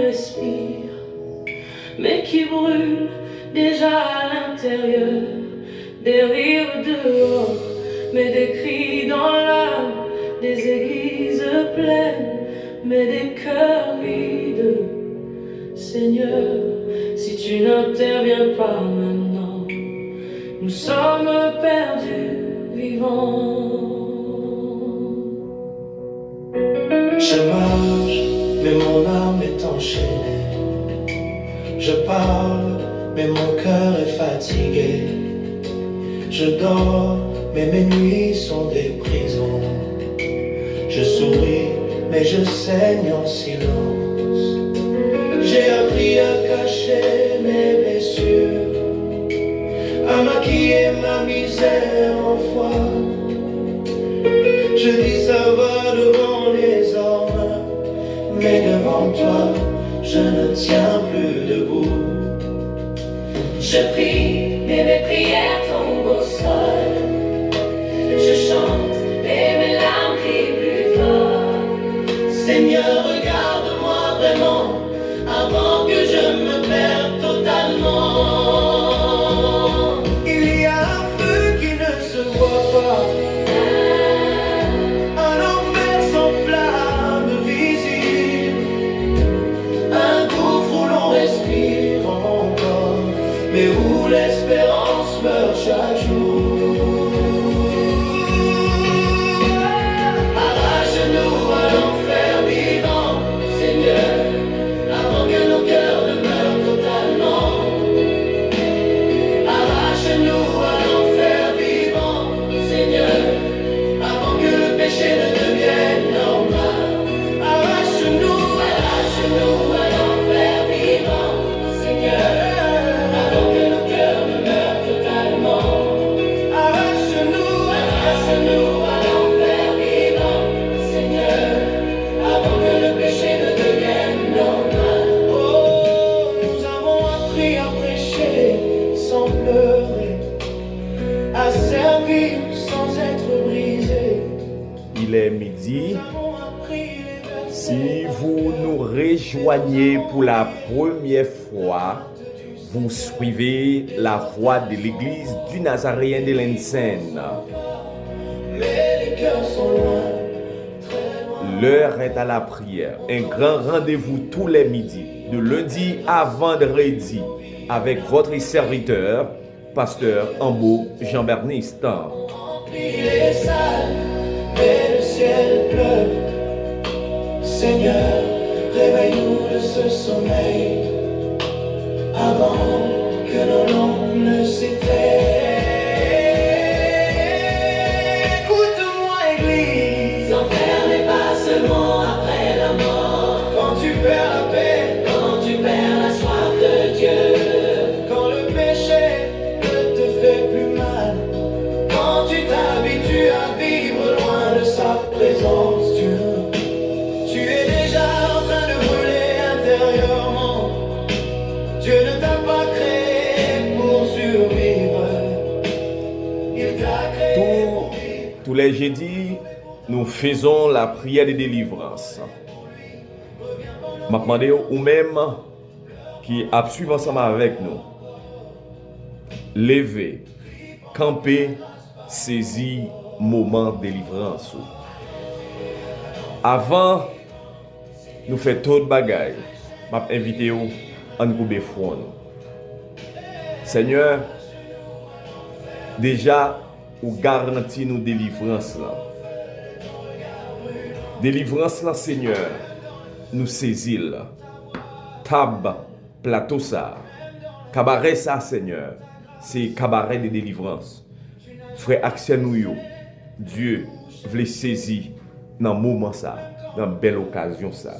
respire, mais qui brûle déjà à l'intérieur. Des rires dehors, mais des cris dans l'âme, des églises pleines, mais des cœurs vides. Seigneur, si tu n'interviens pas maintenant, nous sommes perdus vivants. Je marche, mais mon âme est enchaînée. Je parle, mais mon cœur est fatigué. Je dors, mais mes nuits sont des prisons. Je souris, mais je saigne en silence. J'ai appris à cacher mes blessures, à maquiller ma misère en foi. Je dis ça va devant les hommes, mais devant toi, je ne tiens plus debout. Je prie, mais mes prières tombent au sol. Je chante, mais mes larmes crient plus fort. Seigneur, regarde-moi vraiment, avant que je me perde totalement. Il y a un feu qui ne se voit pas, un enfer sans flamme visible, un gouffre où l'on respire encore, mais où l'espérance meurt chaque jour. Arrache-nous à l'enfer vivant, Seigneur, avant que nos cœurs ne meurent totalement. Arrache-nous à l'enfer vivant, Seigneur, avant que le péché ne devienne normal. Arrache-nous à l'enfer vivant, Seigneur, avant que nos cœurs ne meurent totalement. Arrache-nous à l'enfer vivant, Seigneur, avant que le péché ne devienne normal. Oh, nous avons appris à prêcher sans pleurer, à servir sans être brisés. Il est midi. Nous avons appris les versets. Si vous nous rejoignez pour la première fois, vous suivez la voie de l'église du Nazaréen de l'Enseine. Mais les cœurs sont loin, très loin. L'heure est à la prière. Un grand rendez-vous tous les midis, de lundi à vendredi, avec votre serviteur, pasteur Ambo Jean-Berniste. Remplis les salles, mais le ciel pleure. Seigneur, réveille-nous de ce sommeil, avant que nos lampes ne s'éteignent. Écoute-moi, Église, L'enfer n'est pas seulement après la mort. quand tu perds la paix, Quand tu perds la soif de Dieu, quand le péché ne te fait plus mal, quand tu t'habitues à vivre loin de sa présence, Dieu, tu es déjà en train de brûler intérieurement. Dieu ne t'a pas créé pour survivre, il t'a créé pour vivre. Tous les jeudis, nous faisons la prière de délivrance. Je demande ou même qui a suivi ensemble avec nous. Lever, camper, saisir moment de délivrance. Avant, nous faisons tout de bagaille. Je invite vous à nous couper front. Seigneur, déjà, ou garantit nous délivrance là. Délivrance là, Seigneur, nous saisit là. Tab, plateau ça. Cabaret ça, Seigneur, c'est cabaret de délivrance. Frère Action nous yo, Dieu veut saisir dans le moment ça, dans une belle occasion ça.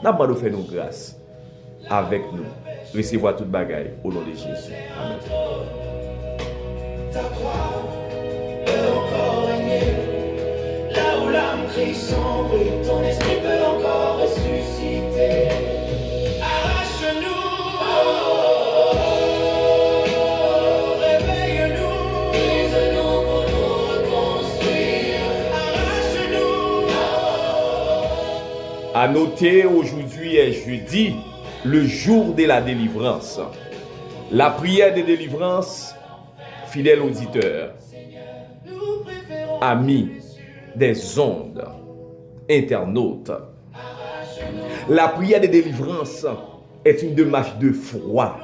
N'a pas de faire nos grâces avec nous. Recevoir toute bagaille au nom de Jésus. Amen. Ta croix peut encore régner, là où l'âme crie sans bruit, ton esprit peut encore ressusciter. Arrache-nous, réveille-nous, brise-nous pour nous reconstruire. Arrache-nous. À noter, aujourd'hui est jeudi le jour de la délivrance. La prière de délivrance, fidèle auditeur, amis des ondes, internautes. La prière de délivrance est une démarche de foi.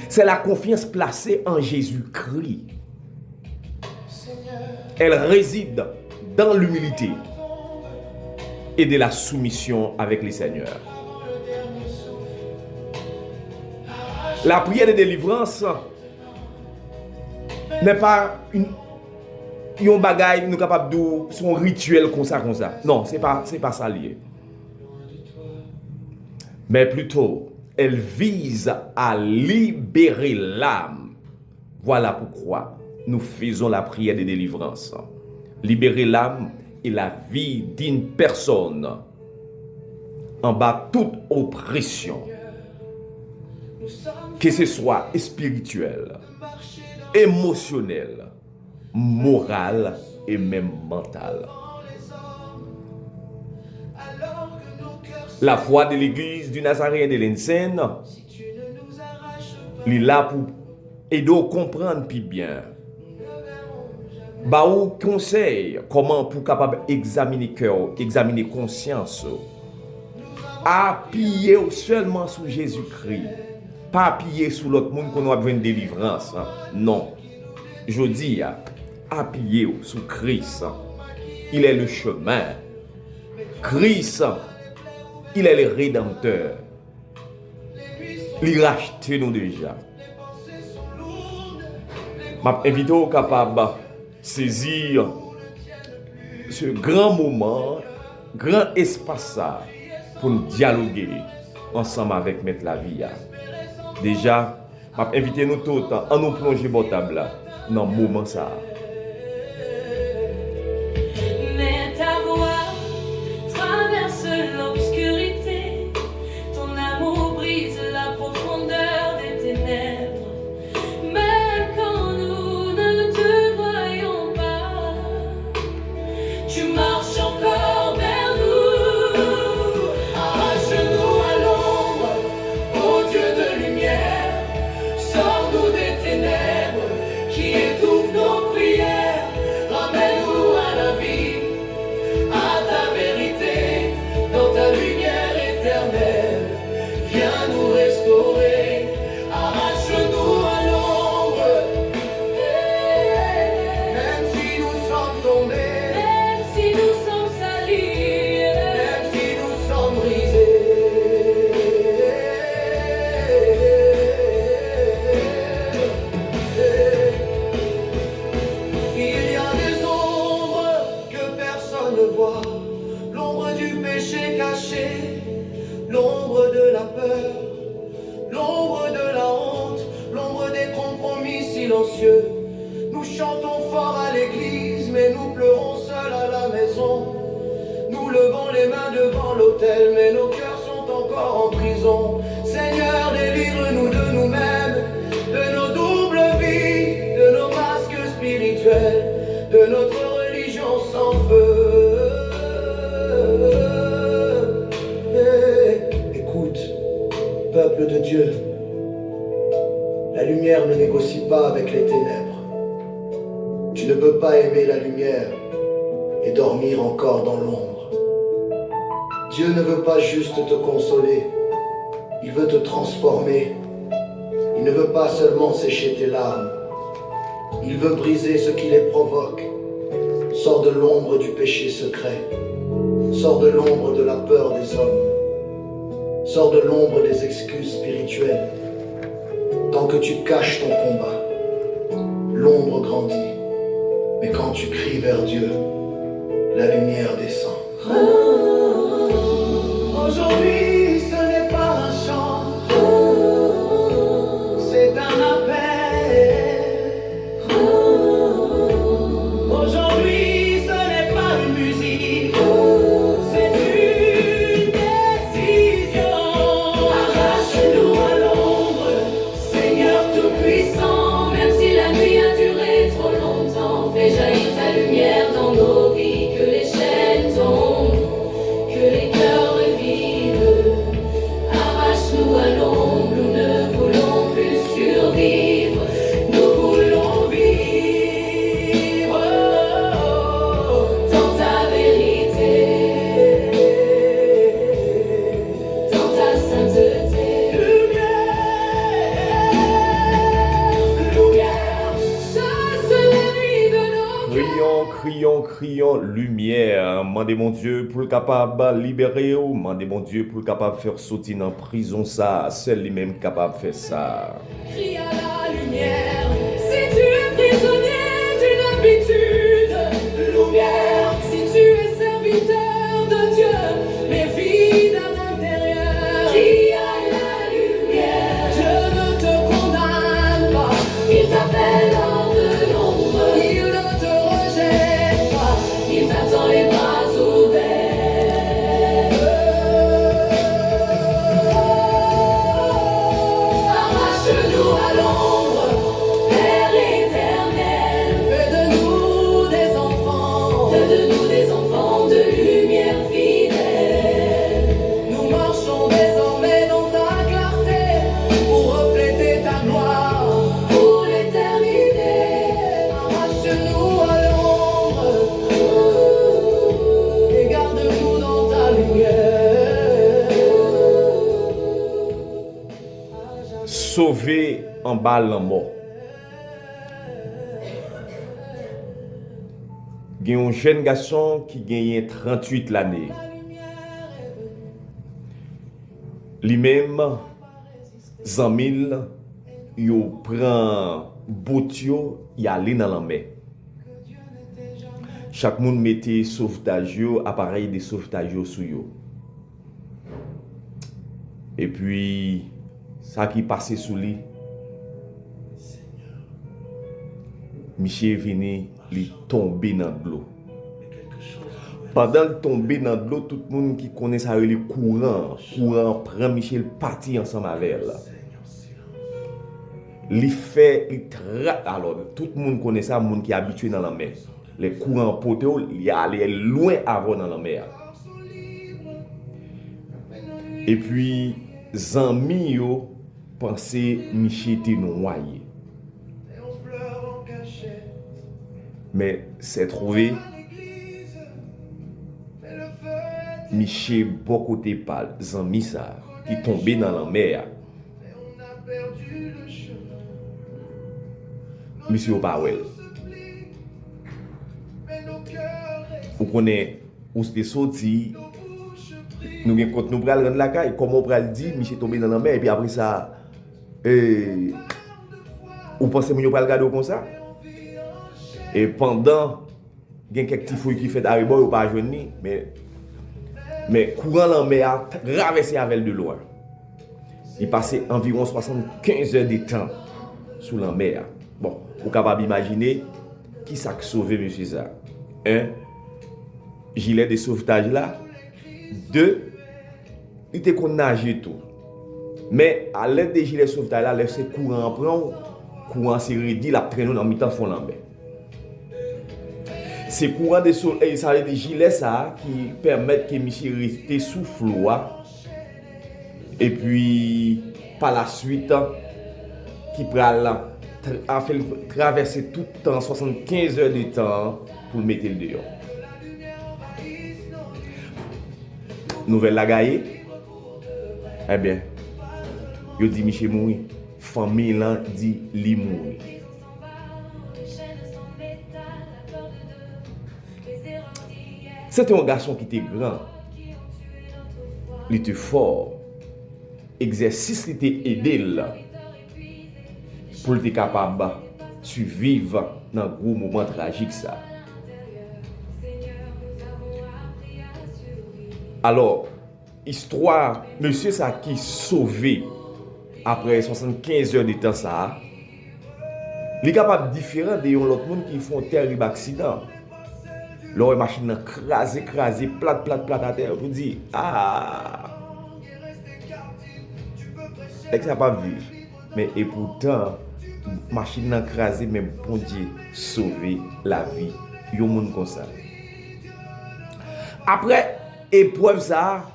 C'est la confiance placée en Jésus-Christ. Elle réside dans l'humilité et de la soumission avec le Seigneur. La prière de délivrance n'est pas un bagage nous capable de son rituel comme ça. Non, c'est pas ça lié. Mais plutôt, elle vise à libérer l'âme. Voilà pourquoi nous faisons la prière de délivrance. Libérer l'âme et la vie d'une personne en bas toute oppression, que ce soit spirituelle, émotionnelle, morale et même mentale. La foi de l'église du Nazaréen de l'Enseigne, il est là pour aider à comprendre plus bien. Bah, ou conseil comment pour capable examiner cœur, examiner conscience, appuyer seulement sur Jésus-Christ, pas appuyer sur l'autre monde qu'on a besoin de délivrance. Non, je dis appuyer sur Christ. Il est le chemin. Christ, il est le rédempteur. Il rachète nous déjà. M'invite au capable saisir ce grand moment, grand espace pour nous dialoguer ensemble avec Maître Lavia. Déjà, m'invite nous tous à nous plonger dans la table dans le moment ça. Mais ta voix traverse l'obscurité, ton amour brise la profondeur des ténèbres. Même quand nous ne te voyons pas, tu marches encore vers nous. Arrache-nous à l'ombre, ô Dieu de lumière, sors-nous des ténèbres qui étouffent nos prières. Ramène-nous à la vie, à ta vérité, dans ta lumière éternelle. Viens nous restaurer, arrache-nous à l'ombre. Même si nous sommes tombés, même si nous sommes salis, même si nous sommes brisés. Il y a des ombres que personne ne voit, l'ombre du péché caché, l'ombre de la peur, l'ombre de la honte, l'ombre des compromis silencieux. Nous chantons fort à l'église, mais nous pleurons seuls à la maison. Nous levons les mains devant l'autel, mais nos cœurs sont encore en prison. Seigneur, délivre-nous de nous-mêmes, de nos doubles vies, de nos masques spirituels, de notre religion sans feu. Écoute, peuple de Dieu, la lumière ne négocie pas avec les ténèbres. Tu ne peux pas aimer la lumière et dormir encore dans l'ombre. Dieu ne veut pas juste te consoler, il veut te transformer. Il ne veut pas seulement sécher tes larmes, il veut briser ce qui les provoque. Sors de l'ombre du péché secret, sors de l'ombre de la peur des hommes, sors de l'ombre des excuses spirituelles. Tant que tu caches ton combat, l'ombre grandit. Mais quand tu cries vers Dieu, la lumière descend. Aujourd'hui, ce n'est pas un chant, c'est un appel. Aujourd'hui, ce n'est pas une musique, c'est une décision. Arrache-nous à l'ombre, Seigneur Tout-Puissant. Même si la nuit a duré trop longtemps, fais jaillir ta lumière dans nos vies. Que les chaînes tombent, que les cœurs revivent. crions lumière. Mandez mon Dieu pour le capable libérer ou mandez mon Dieu pour le capable faire sortir dans prison ça. Seul lui-même capable de faire ça. Crie à la lumière. Si tu es prisonnier d'une habitude, lumière. Si tu es serviteur de Dieu, mais vide à l'intérieur. Crie à la lumière. Dieu ne te condamne pas. Il t'appelle hors de l'ombre. Il ne te rejette pas. Il t'attend les bras ouverts. Arrache-nous à l'ombre, Père éternel. Fais de nous des enfants. Fais de nous des enfants de lumière fidèle. Nous marchons désormais dans ta clarté pour refléter ta gloire pour l'éternité. Arrache-nous à l'ombre et garde-nous dans ta lumière. Sauvé en bas la mort. Il y a un jeune garçon qui gagne 38 l'année. Lui-même, Zamil, il prend boutio, il allait dans la mer. Chaque monde mettait sauvetage, appareil de sauvetage sur yo. Et puis, ça qui passait sous lui, Michel venu lui tomber dans l'eau. Pendant le tomber dans l'eau, tout le monde qui connaît ça, le courant prend Michel parti ensemble avec elle. Alors, tout le monde connaît ça, le monde qui est habitué dans la mer. Les courants poteaux, il allait loin avant dans la mer. Et puis, Zami yo pensait Michel était noyé. Mais c'est trouvé Michel beaucoup de pâle, Zami ça, qui tombait dans la mer. Monsieur Powell. Vous connaissez, où c'était sorti, nous nous prenons la caille, comment on pral dit, Michel tombé dans la mer, et puis après ça, vous pensez que vous pral regarder comme ça? Et pendant, il y a quelques petits fouilles qui fait arriver, vous pas joindre, mais courant la mer a traversé avec de loin. Il passait environ 75 heures de temps sous la mer. Bon, vous êtes capable d'imaginer qui ça a sauvé monsieur ça. Un, gilet de sauvetage là. Deux, il était qu'on nager tout. Mais à l'aide des gilets de sauvetage là, laisser courant prendre, courant s'est réduit, la traîne dans mi-temps fond la mer. C'est courant de sauvetage, ça des gilets ça qui permettent que monsieur reste sous flot. Et puis par la suite qui a fait traverser tout le temps 75 heures de temps pour le mettre le dehors. Nouvelle la gaye. Eh bien, yo dit Michel mouri, famille là dit li mouri. C'était un garçon qui était grand. Il était fort. Exercice qui était aidé là pour être capable de survivre dans un gros moment tragique ça. Alors, histoire, monsieur ça qui sauvé après 75 heures de temps ça, il est capable différent de l'autre monde qui font terrible accident. Leur machine crasé, plat à terre, vous dites, ça pas vivre. Mais et pourtant, machine crasé, même bon Dieu, sauver la vie. Yon monde comme ça. Après épreuve ça,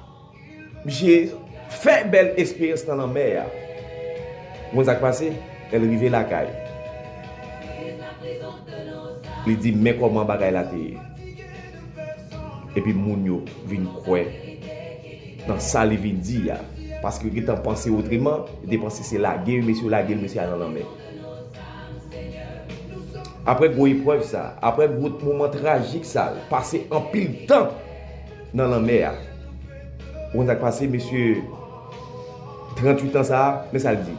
j'ai fait belle expérience dans la mer. Vous avez passé, elle est arrivée la caille. Il dit mais comment bagaille la terre. Et puis moun yo vinn croire dans ça li vinn dire parce que il a pensé autrement, il a pensé c'est la guerre, monsieur dans la mer. après gros épreuve ça, après gros moment tragique ça, passer en pile temps dans la mer. On a passé monsieur 38 ans ça, mais ça le dit.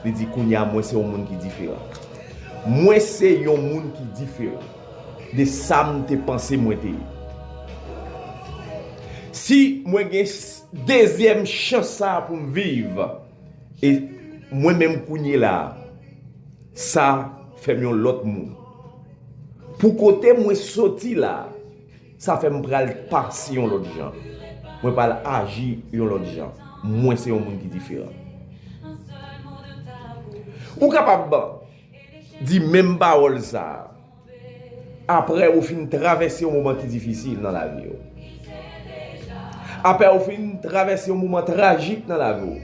Il dit kounya moi c'est un monde qui différent. Moi c'est un monde qui différent. De ça m'te pensé moi t'es. Si moi j'ai deuxième chance ça pour me vivre et moi même kounya là ça fait mieux l'autre monde. Pour côté moi sorti là, ça fait me pral passer un l'autre gens. Moi pas agir un l'autre gens. Moi c'est un monde qui différent. Ou capable di même parole ça. Après ou fin traverser un moment qui difficile dans la vie. Après ou fin traverser un moment tragique dans la vie.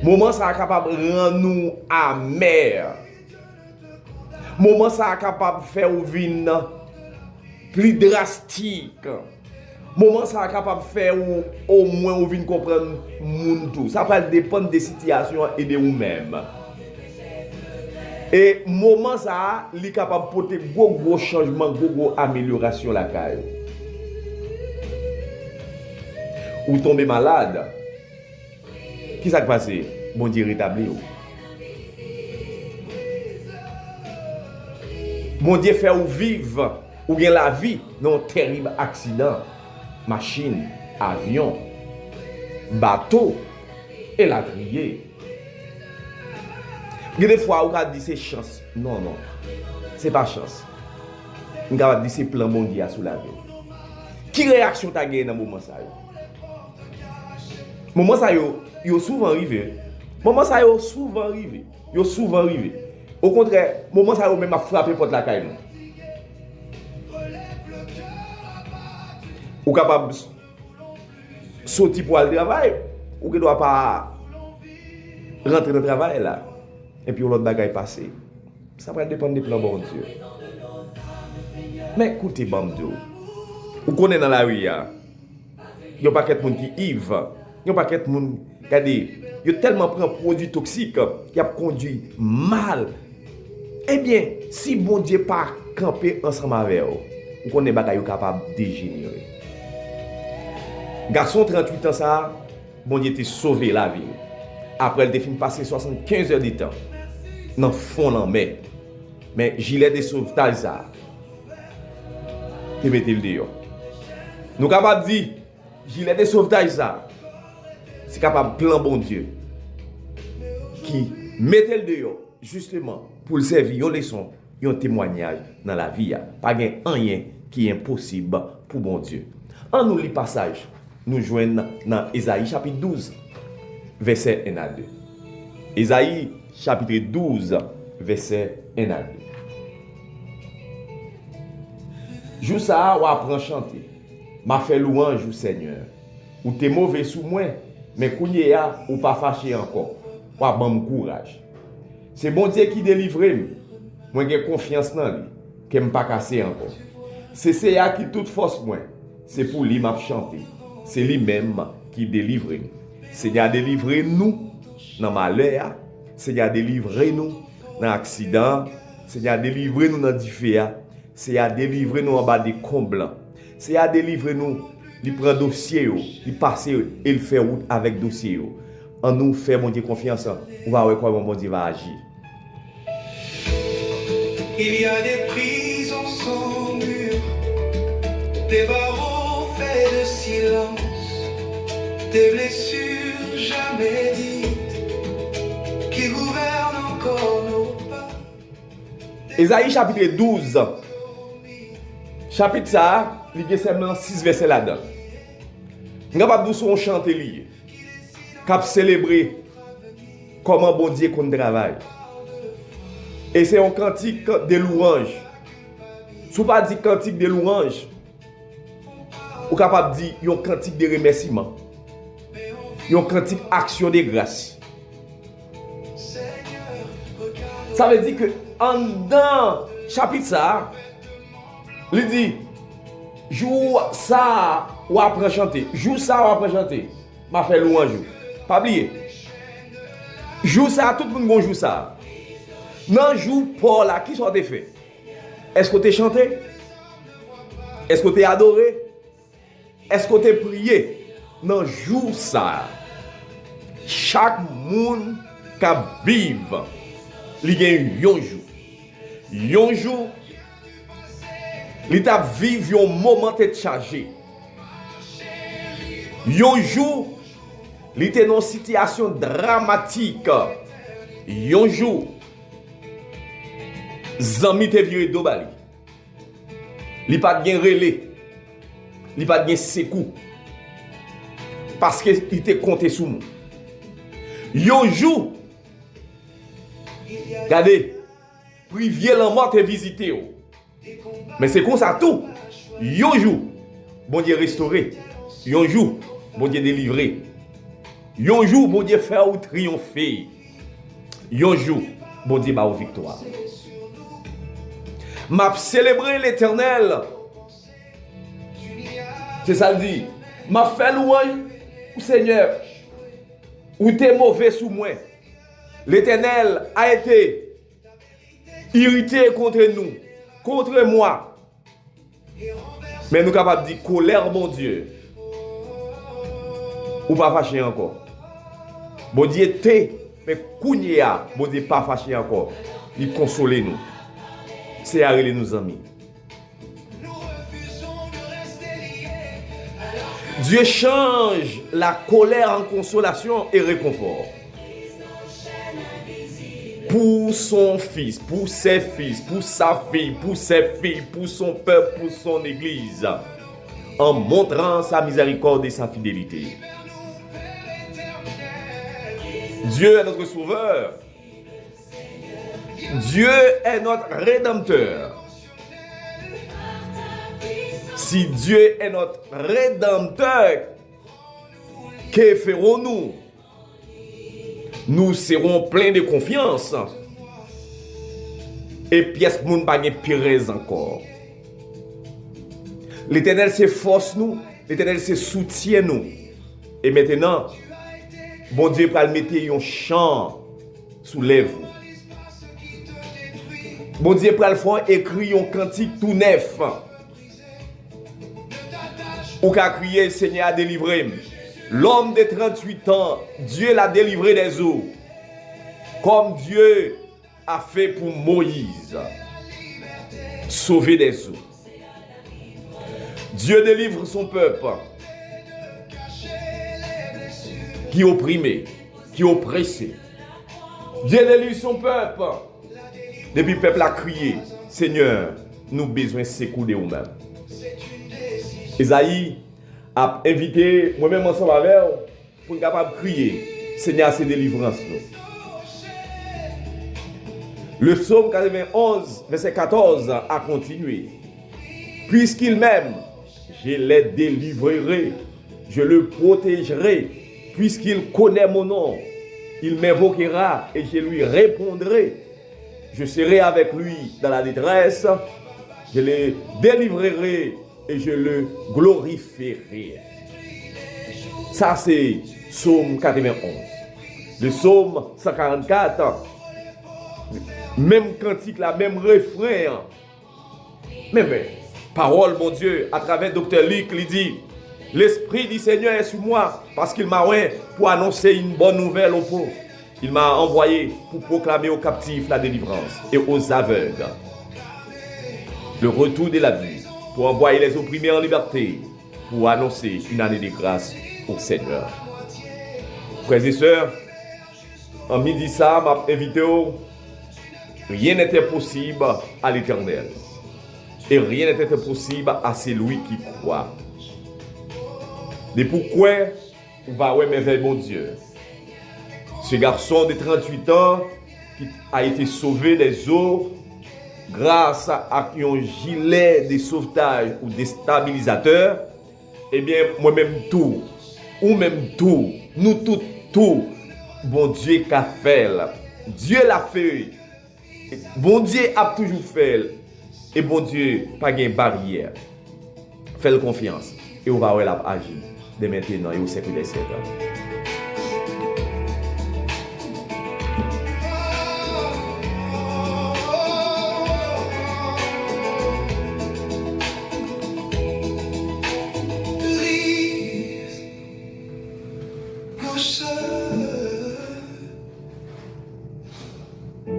Moment ça capable rendre nous amer. Moment ça capable faire ou vin plus drastique. Moment ça capable faire ou au moins ou vin comprendre moun tout. Ça va dépendre des situations et de vous même. Et moment ça, li capable porter gros changement, gros amélioration la caille. Ou tomber malade. Qui ça passe? Bon Dieu rétabli. Bon Dieu fait ou vivre ou bien la vie dans un terrible accident. Machine, avion, bateau et la criée. Il y a des fois où on dit c'est chance. Non, c'est pas chance. On dit c'est plan bon Dieu sous la vie. Qui réaction tu as gagné dans ce moment ça? Moment ça yo souvent arrivé. Moment ça yo souvent arrivé. Yo souvent arrivé. Au contraire, moment ça yo même a frappé porte la caille. Ou capable sortir pour aller travail ou que doit pas rentrer dans le travail là. Et puis l'autre bagaille passé. Ça va dépendre des plans bon Dieu. Mais écoutez bon Dieu. Vous connaissez dans la rue, il y a pas de monde qui ivre. Il y a pas de monde regardez, il y a tellement pris un produit toxique qui a conduit mal. Eh bien, si bon Dieu pas camper ensemble avec vous, vous connaissez bagaille capable de dégénérer. Garçon 38 ans ça, bon Dieu t'a sauvé la vie. Après il t'a fini passer 75 heures de temps dans fond en mer. Mais gilet de sauvetage ça. Tu mettez le dehors. Nous capable dire gilet de sauvetage ça. C'est capable plan bon Dieu qui mettez le dehors justement pour le servir une leçon, un témoignage dans la vie. Pas rien qui est impossible pour bon Dieu. En nous lit passage, nous joignons dans Ésaïe chapitre 12 verset 1 à 2. Ésaïe chapitre 12 verset 1 à 2. Jou ça ou apprend chanter. M'a fait louange au Seigneur. Ou t'es mauvais sous moi, mais kounye ya ou pas fâché encore. Ou a bon courage. C'est bon Dieu qui délivre moi j'ai confiance dans lui, que m'pas casser encore. C'est ça qui toute force moi. C'est pour lui m'a chanter. C'est lui-même qui délivre. Seigneur délivre nous dans malheur, Seigneur délivre nous dans accident, Seigneur délivre nous dans différents, Seigneur délivre nous en bas des combles. Seigneur délivre nous, il prend dossier, il passe et il fait route avec dossier. En nous fait mon Dieu confiance, on va voir comment mon Dieu va agir. Il y a des prisons sans mur, des barreaux faits de silence, des blessures jamais dites qui gouvernent encore nos pas. Ésaïe chapitre 12. Chapitre ça, il y a seulement 6 versets là-dedans. Nous avons capable de chanter lié. Cap célébrer comment bon Dieu qu'on travaille. Et c'est un cantique de louange. Si vous pas dit cantique de louange, vous capable de dire un cantique de remerciement. Un cantique action de grâce. Ça veut dire que en dans chapitre ça, il dit jour ça ou après chanter, jour ça ou après chanter, m'a fait louange. Pas oublier. Jour ça tout le monde joue ça. Dans le jour pour là, qui sont fait? Est-ce que tu as chanté? Est-ce que tu as adoré? Est-ce que tu as prié? Dans le jour ça, chaque monde qui vive, il y a un jour. Un jour, il t'a vécu un moment de chargé. Un jour, il était dans une situation dramatique. Un jour, Zami te viré d'obali. Il pas de relais. Il pas de secours. Parce que il te compté sur moi. Un jour, regardez, privier la mort te visiter. Mais c'est comme ça tout. Un jour, bon Dieu restauré. Un jour, bon Dieu délivré. Un jour, bon Dieu faire ou triompher. Un jour, bon Dieu ba victoire. M'a célébrer l'Éternel. C'est ça le dit. M'a fait louange au Seigneur. Ou t'es mauvais sous moi. L'Éternel a été irrité contre nous, contre moi. Mais nous sommes capables de dire colère, mon Dieu. Ou pas fâché encore. Bon Dieu t'es, mais Kounia, bon Dieu pas fâché encore. Il console nous. C'est à nos amis. Dieu change la colère en consolation et réconfort. Pour son fils, pour ses fils, pour sa fille, pour ses filles, pour son peuple, pour son église, en montrant sa miséricorde et sa fidélité. Dieu est notre sauveur. Dieu est notre rédempteur. Si Dieu est notre rédempteur, que ferons-nous? Nous serons pleins de confiance. Et pièce moun pa gen pire encore. L'Éternel se force nous, l'Éternel se soutient nous. Et maintenant, bon Dieu va mettre un chant sous lèvres. Bon Dieu va faire écrire un cantique tout neuf. Ou qu'a crié, Seigneur a délivré. L'homme de 38 ans, Dieu l'a délivré des eaux. Comme Dieu a fait pour Moïse. Sauver des eaux. Dieu délivre son peuple. Qui est opprimé, qui est oppressé. Dieu délivre son peuple. Depuis le peuple a crié, Seigneur, nous avons besoin de secours de nous-mêmes. Esaïe a invité moi-même ensemble avec vous pour être capable de crier, Seigneur, c'est délivrance. Le psaume 91, verset 14 a continué. Puisqu'il m'aime, je le délivrerai, je le protégerai. Puisqu'il connaît mon nom, il m'invoquera et je lui répondrai. Je serai avec lui dans la détresse, je le délivrerai et je le glorifierai. Ça c'est Psaume 91. Le Psaume 144, même cantique, la même refrain. Mais, parole, mon Dieu, à travers Dr. Luc, il dit, l'Esprit du Seigneur est sur moi parce qu'il m'a envoyé pour annoncer une bonne nouvelle aux pauvres. Il m'a envoyé pour proclamer aux captifs la délivrance et aux aveugles le retour de la vie, pour envoyer les opprimés en liberté, pour annoncer une année de grâce au Seigneur. Frères et sœurs, en midi ça, m'a invité, rien n'était possible à l'Éternel. Et rien n'était possible à celui qui croit. Et pourquoi on va merveiller mon Dieu? Ce garçon de 38 ans qui a été sauvé des eaux grâce à un gilet de sauvetage ou de stabilisateur, eh bien, moi-même tout, ou même tout, nous tout, bon Dieu qu'a fait. Dieu l'a fait. Bon Dieu a toujours fait. Et bon Dieu, pas de barrière. Faites confiance. Et on va agir de maintenant et au siècle des siècles. douceur.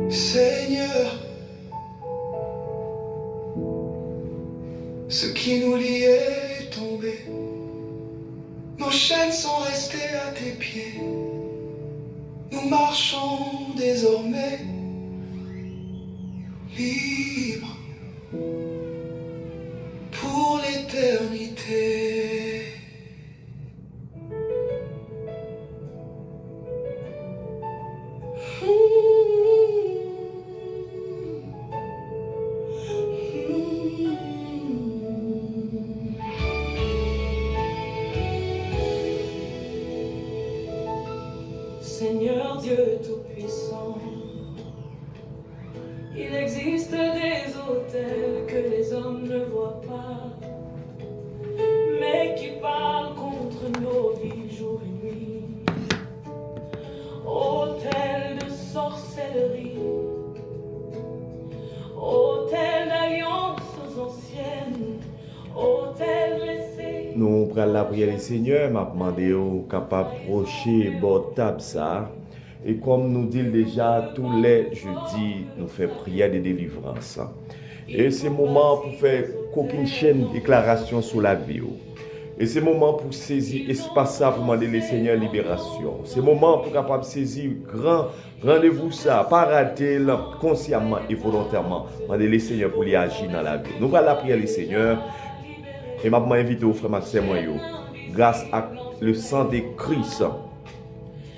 Seigneur, ce qui nous liait est tombé. Nos chaînes sont restées à tes pieds. Nous marchons désormais libres pour l'éternité. Seigneur Dieu Tout-Puissant, il existe des autels que les hommes ne voient pas, mais qui parlent contre nos vies jour et nuit. Autel de sorcellerie, autel d'alliances anciennes, autel dressé. Nous prenons la prière du Seigneur, m'a demandé au capable procher bord table ça. Et comme nous dit déjà tous les jeudis, nous faisons prière de délivrance. Et c'est le moment pour faire aucune chaîne de déclaration sur la vie. Et c'est le moment pour saisir l'espace pour demander le Seigneur libération. C'est le moment pour capable saisir grand rendez-vous ça, pas rater consciemment et volontairement. Demander le Seigneur pour lui agir dans la vie. Nous allons la prière le Seigneur. Et m'a invité au frère Maxime Moyo, grâce à le sang de Christ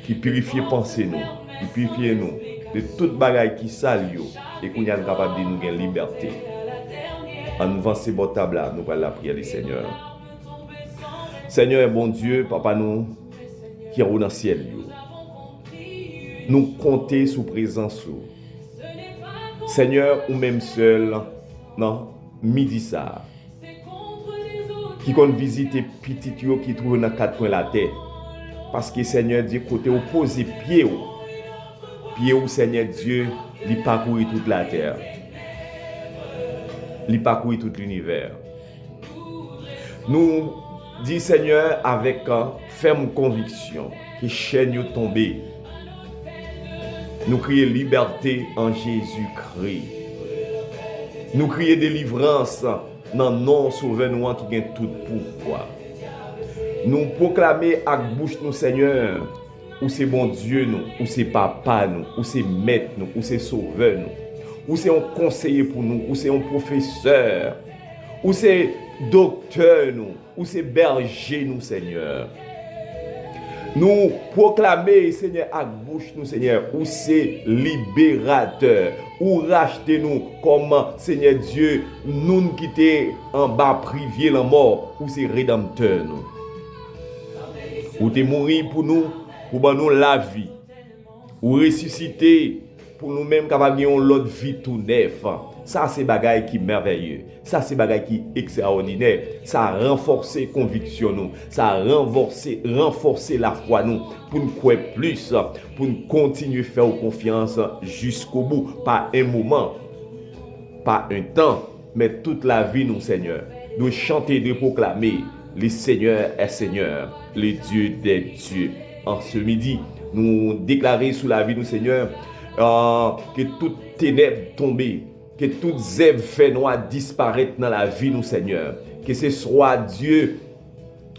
qui purifie pensée nous, qui purifie nous de toute bagaille qui sale et qu'on est capable de nous gagner liberté. En nous vendant ces table là, nous allons la prière du Seigneur. Seigneur bon Dieu, papa nous qui est dans le ciel, nous compter sous présence. Seigneur, ou même seul, non, midi ça. Qui compte visiter petit yo qui trouve dans quatre coins de la terre. Parce que Seigneur Dieu, côté opposé pied ou Seigneur Dieu, il parcourt toute la terre. Il parcourt tout l'univers. Nous dit Seigneur avec ferme conviction que chaîne yo tombé. Nous crions liberté en Jésus-Christ. Nous crions délivrance dans le nom sauveur qui gagne tout pouvoir. Nous proclamer avec bouche nous Seigneur, ou c'est bon Dieu nous, ou c'est papa nous, ou c'est maître nous, ou c'est sauveur nous, ou c'est un conseiller pour nous, ou c'est un professeur, ou c'est docteur nous, ou c'est berger nous Seigneur. Nous proclamer, Seigneur, à bouche nous, Seigneur, ou c'est libérateur, ou racheter nous comme, Seigneur Dieu, nous quitter en bas privé la mort, ou c'est rédempteur nous. Ou t'es mourir pour nous nous la vie, ou ressusciter pour nous-mêmes capables de l'autre vie tout neuf. Ça c'est bagaille qui merveilleux. Ça c'est bagaille qui extraordinaire. Ça a renforcé conviction nous. Ça a renforcé la foi nous pour nous croire plus, pour nous continuer à faire confiance jusqu'au bout. Pas un moment, pas un temps, mais toute la vie nous Seigneur. Nous chanter, de proclamer le Seigneur est Seigneur, le Dieu des dieux. En ce midi, nous déclarer sous la vie nous Seigneur que toute ténèbres tombées, que toutes zèbres fait noir disparaissent dans la vie nous Seigneur, que ce soit Dieu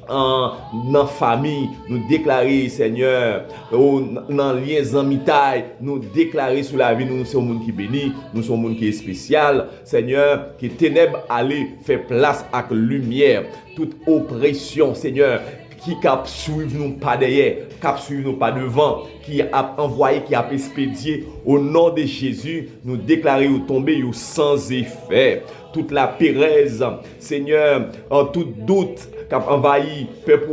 dans la famille, nous déclarer Seigneur, dans liens amitiés, nous déclarer sous la vie nous sommes un monde qui béni, nous sommes un monde qui est spécial, Seigneur, que ténèbres allez faire place à la lumière, toute oppression Seigneur, qui cap suivre nous pas derrière, cap suivre nous pas devant, qui a envoyé, qui a expédié au nom de Jésus, nous déclarer ou tomber ou sans effet. Toute la pérèse, Seigneur, en tout doute, qui a envahi peuple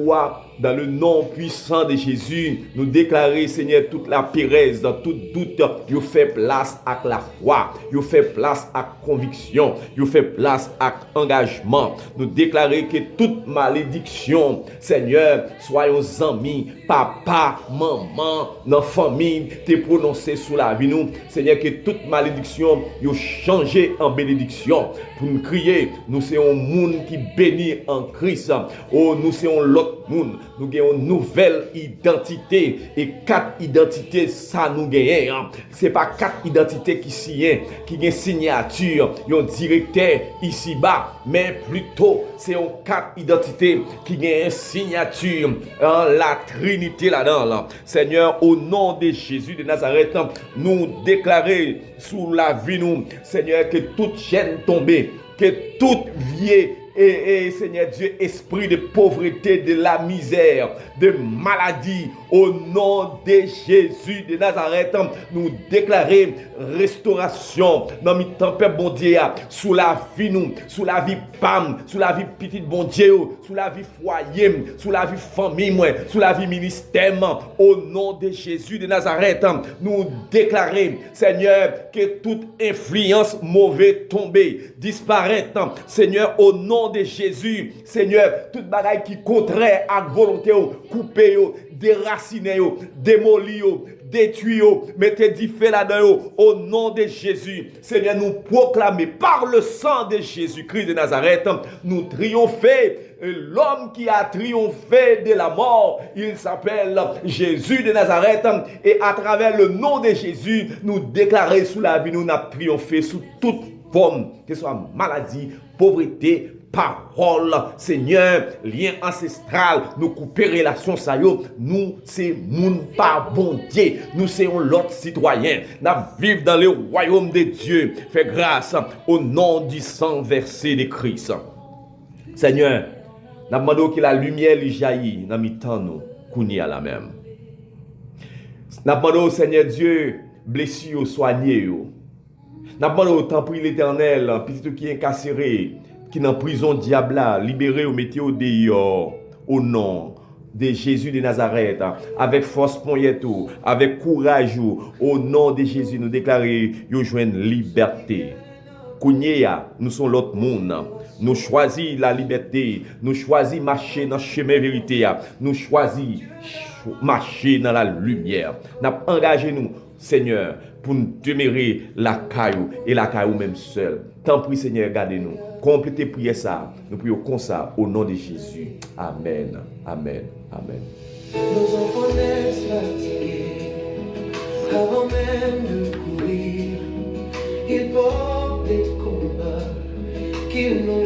dans le nom puissant de Jésus, nous déclarer, Seigneur, toute la pérèse, dans tout doute, vous fait place à la foi, vous fait place à la conviction, vous fait place à l'engagement. Nous déclarer que toute malédiction, Seigneur, soyons amis, papa, maman, nos familles, t'es prononcé sous la vie nous. Seigneur, que toute malédiction, vous changé en bénédiction. pour nous crier, nous sommes un monde qui bénit en Christ. Oh, nous sommes l'autre monde. Nous avons une nouvelle identité. Et 4 identités, ça nous gagne. Ce n'est pas 4 identités qui signent, qui ont une signature, un directeur ici-bas, mais plutôt, c'est une 4 identités qui ont une signature, la Trinité là-dedans. Seigneur, au nom de Jésus de Nazareth, nous déclarer sous la vie, nous, Seigneur, que toute chaîne tombée, que toute vie et Seigneur Dieu, esprit de pauvreté, de la misère, de maladie, au nom de Jésus de Nazareth, nous déclarer restauration dans le temps, Père bon Dieu, sous la vie nous, sous la vie PAM, sous la vie petite bon Dieu, sous la vie foyer, sous la vie famille, sous la vie ministère, au nom de Jésus de Nazareth, nous déclarer, Seigneur, que toute influence mauvaise tombée, disparaître, Seigneur, au nom de Jésus, Seigneur, toute bagaille qui contraire à volonté, couper, déraciner, démolir, détruire, mettez du feu là-dedans, au nom de Jésus. Seigneur, nous proclamer par le sang de Jésus-Christ de Nazareth, nous triompher. L'homme qui a triomphé de la mort, il s'appelle Jésus de Nazareth. Et à travers le nom de Jésus, nous déclarer sous la vie, nous avons triomphé sous toute forme, que ce soit maladie, pauvreté, parole, Seigneur, lien ancestral, nous couper relation ça yo, nous c'est moun pas bon Dieu, nous c'est l'autre citoyen, nous vivons dans le royaume de Dieu, fais grâce au nom du sang versé de Christ. Seigneur, nous demandons que la lumière lui jaillit dans mi-temps nous, qu'on à la même. Nous demandons Seigneur Dieu, blessure soigner yo. Nous demandons autant pour l'Éternel, petit qui est incarcéré, qui est en prison diable, libéré au météo dehors, au nom de Jésus de Nazareth, avec force poignetou, avec courage, au nom de Jésus, nous déclarer, nous joignent liberté. Kounia, nous sommes l'autre monde. Nous choisissons la liberté, nous choisissons marcher dans le chemin vérité, nous choisissons marcher dans la lumière. Nous engagé nous, Seigneur, pour nous demeurer la caillou et la caillou même seul. Tant pis, Seigneur, gardez-nous. Complétez prier ça. Nous prions comme ça au nom de Jésus. Amen. Amen. Amen. Nos enfants naissent fatigués avant même de courir. Ils portent des combats qu'ils n'ont